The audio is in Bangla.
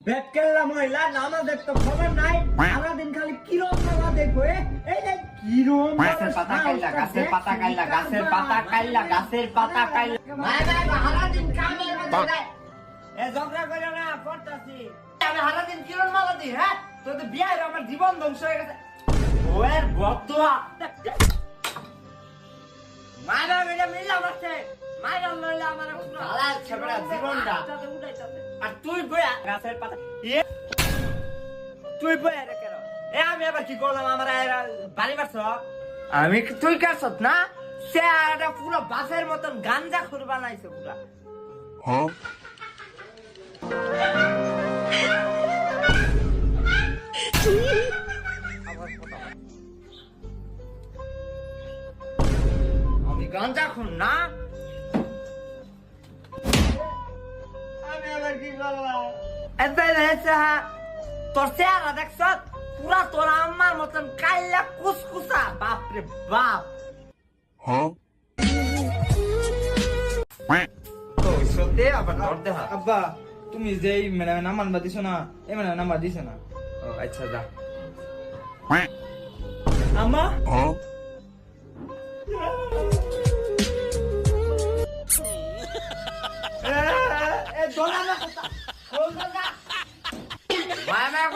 বেটকেল্লা মহিলা নামাজের তো খবর নাই, সারাদিন খালি কিরম নামা দেখবো। এই যে কিরম গাছের পাতা কাইলা, গাছের পাতা কাইলা, গাছের পাতা কাইলা, গাছের পাতা কাইলা। সারাদিন কামের মধ্যে যায়। এ ঝগড়া কইরা না করতাছি। আমি সারাদিন কিরণ মালা দিই, হ্যাঁ? তোর তো বিয়ে হয়ে আমার জীবন ধ্বংস হয়ে গেছে। ওয়ের বদুয়া। মারা বেটা মিল্লা মারছে। মারা লইলা আমার পুরো হালাল ছেবড়া জীবনটা। আর তুই বয়া গাছের পাতা তুই বয়া রে কেন? আমি আবার কি করলাম? আমার বাড়ি মারছ? আমি তুই কারছত না? সে একটা পুরো বাসের মতন গাঞ্জা খুর বানাইছে পুরা। আমি গাঞ্জা খুন না? আমি আবার কি করলাম? তোর চেহারা দেখছ পুরা তোর আম্মার মতন কাইলা কুসকুসা। বাপরে বাপ। আব্বা তুমি যে মানে নাম্বার দিছ না, এই মানে নাম্বার দিছ না। আচ্ছা যা। আম্মা মায়া মায়া